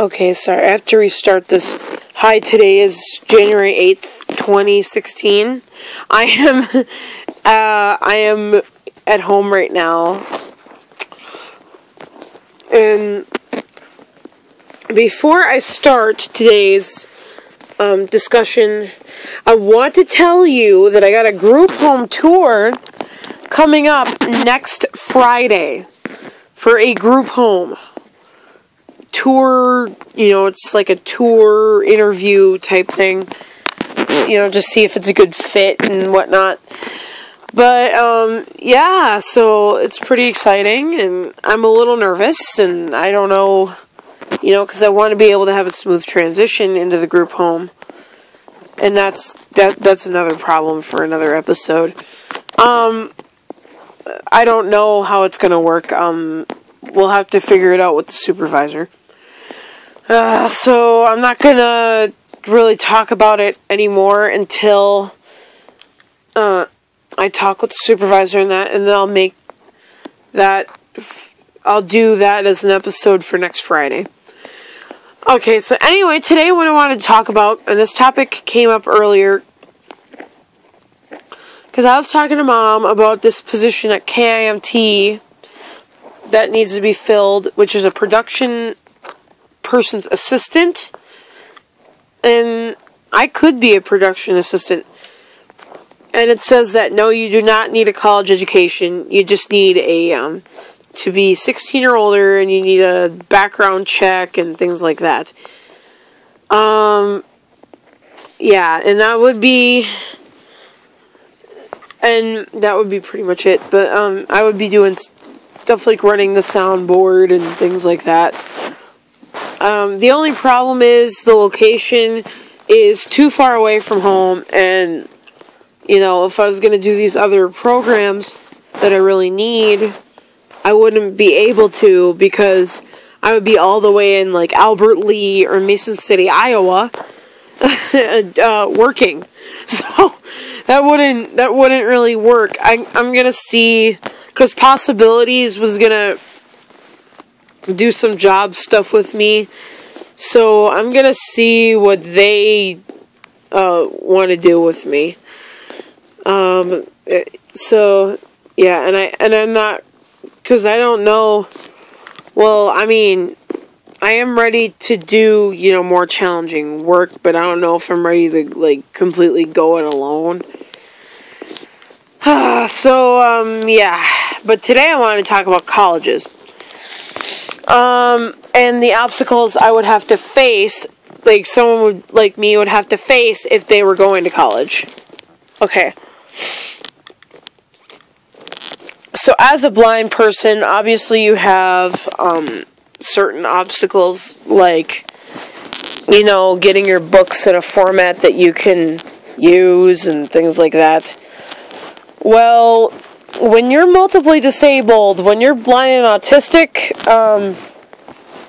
Okay, sorry, I have to restart this. Hi, today is January 8th, 2016. I am at home right now. And before I start today's discussion, I want to tell you that I got a group home tour coming up next Friday for a group home tour. It's like a tour interview type thing, just see if it's a good fit and whatnot. But yeah, so it's pretty exciting, and I'm a little nervous, and I don't know, because I want to be able to have a smooth transition into the group home, and that's another problem for another episode. I don't know how it's gonna work. We'll have to figure it out with the supervisor. So I'm not gonna really talk about it anymore until I talk with the supervisor and then I'll do that as an episode for next Friday. Okay, so anyway, today what I wanted to talk about, and this topic came up earlier, because I was talking to Mom about this position at KIMT that needs to be filled, which is a production person's assistant, and I could be a production assistant. And it says that no, you do not need a college education. You just need to be 16 or older, and you need a background check and things like that. Yeah, and that would be pretty much it. But I would be doing stuff like running the soundboard and things like that. The only problem is the location is too far away from home, and if I was going to do these other programs that I really need, I wouldn't be able to, because I would be all the way in like Albert Lee or Mason City, Iowa, working. So that wouldn't really work. I'm gonna see, because Possibilities was gonna do some job stuff with me, so I'm gonna see what they want to do with me. So yeah, and I'm not, because I don't know. Well, I mean, I am ready to do more challenging work, but I don't know if I'm ready to like completely go it alone. Yeah. But today I want to talk about colleges. And the obstacles I would have to face, like someone like me would have to face if they were going to college. Okay. So as a blind person, obviously you have certain obstacles, like, getting your books in a format that you can use and things like that. Well, when you're multiply disabled, when you're blind and autistic,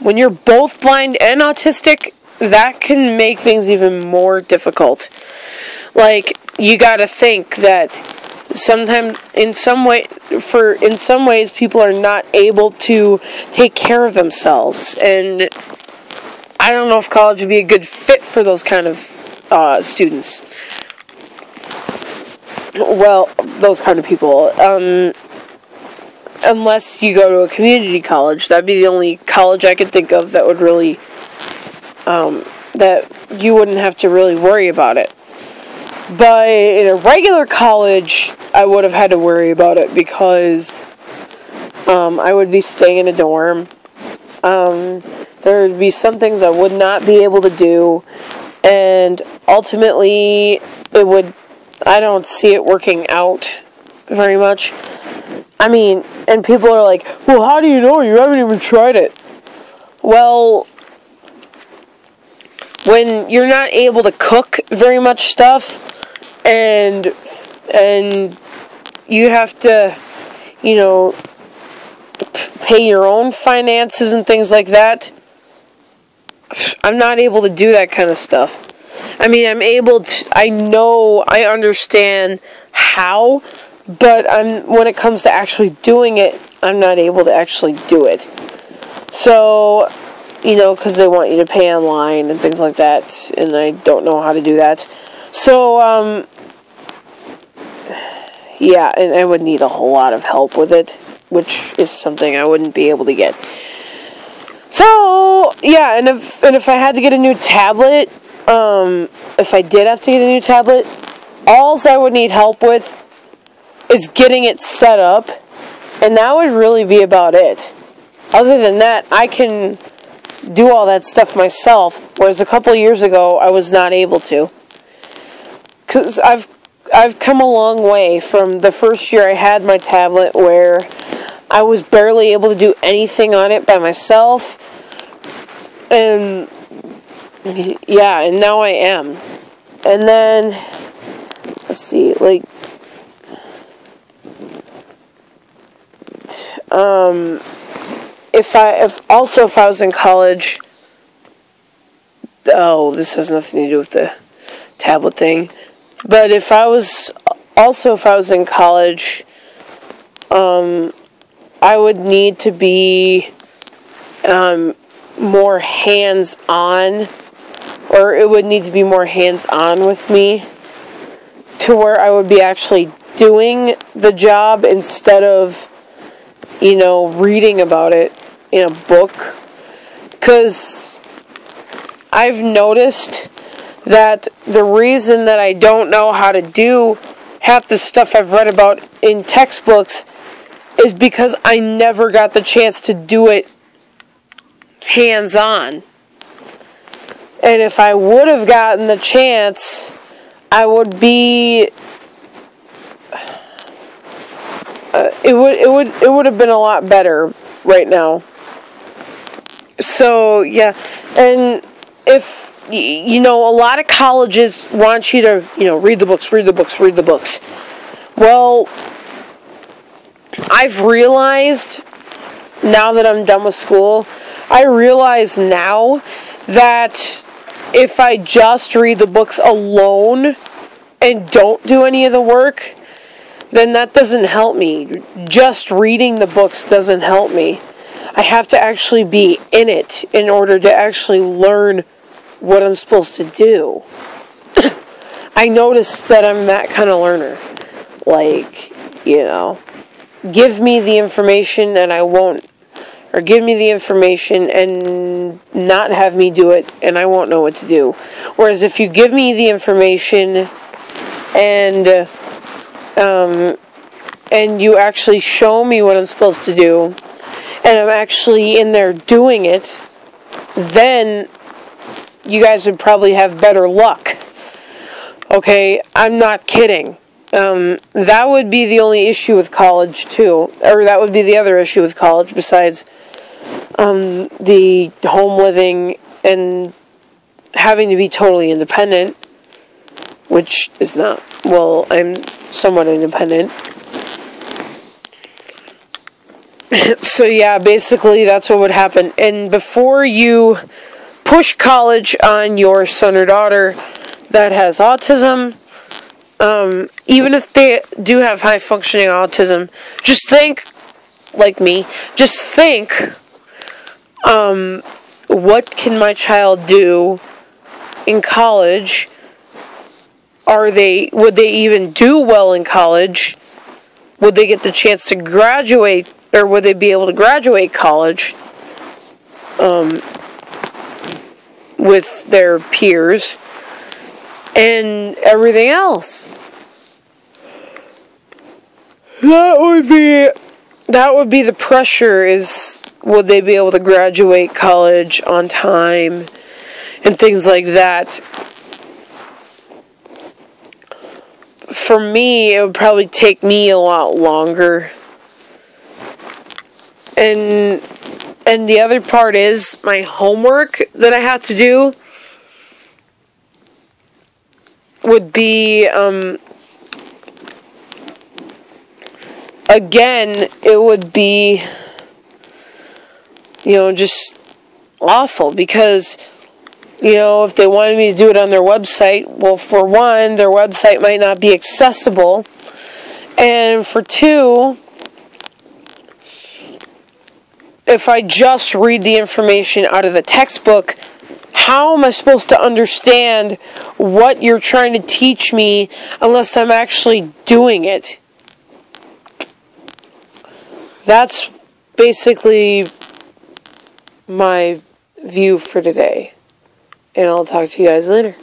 when you're both blind and autistic, that can make things even more difficult. Like, you gotta think that sometimes, in some ways, people are not able to take care of themselves, and I don't know if college would be a good fit for those kind of students. Well, those kind of people, unless you go to a community college. That'd be the only college I could think of that would really, that you wouldn't have to really worry about it. But in a regular college, I would have had to worry about it, because I would be staying in a dorm. There would be some things I would not be able to do, and ultimately, I don't see it working out very much. I mean, and people are like, well, how do you know? You haven't even tried it. Well, when you're not able to cook very much stuff, and you have to, pay your own finances and things like that, I'm not able to do that kind of stuff. I mean, I understand how, but when it comes to actually doing it, I'm not able to actually do it. So, you know, because they want you to pay online and things like that, and I don't know how to do that. So, yeah, and I would need a whole lot of help with it, which is something I wouldn't be able to get. So, yeah, and if I had to get a new tablet, if I did have to get a new tablet, all I would need help with is getting it set up, and that would really be about it. Other than that, I can do all that stuff myself, whereas a couple of years ago, I was not able to. Because I've come a long way from the first year I had my tablet, where I was barely able to do anything on it by myself, and yeah, and now I am. And then, let's see, like, if I was in college, oh, this has nothing to do with the tablet thing, but if I was in college, I would need to be, more hands-on, or it would need to be more hands-on with me, to where I would be actually doing the job instead of, you know, reading about it in a book. Because I've noticed that the reason that I don't know how to do half the stuff I've read about in textbooks is because I never got the chance to do it hands-on. And if I would have gotten the chance, I would be... it would have been a lot better right now. So, yeah. And if, you know, a lot of colleges want you to, you know, read the books. Well, I've realized, now that I'm done with school, I realize now that if I just read the books alone and don't do any of the work, then that doesn't help me. Just reading the books doesn't help me. I have to actually be in it in order to actually learn what I'm supposed to do. I noticed that I'm that kind of learner. Like, you know, give me the information and I won't, or give me the information and not have me do it and I won't know what to do. Whereas if you give me the information and you actually show me what I'm supposed to do, and I'm actually in there doing it, then you guys would probably have better luck. Okay, I'm not kidding. That would be the only issue with college, too. Or that would be the other issue with college, besides the home living and having to be totally independent, which is not. Well, I'm somewhat independent. So yeah, basically that's what would happen. And before you push college on your son or daughter that has autism, even if they do have high functioning autism, just think, like me, just think, what can my child do in college? Would they even do well in college? Would they get the chance to graduate, or would they be able to graduate college with their peers and everything else? That would be the pressure, is would they be able to graduate college on time and things like that. For me, it would probably take me a lot longer. And the other part is my homework that I have to do would be, again, it would be, you know, just awful, because, you know, if they wanted me to do it on their website, well, for one, their website might not be accessible, and for two, if I just read the information out of the textbook, how am I supposed to understand what you're trying to teach me unless I'm actually doing it? That's basically my view for today. And I'll talk to you guys later.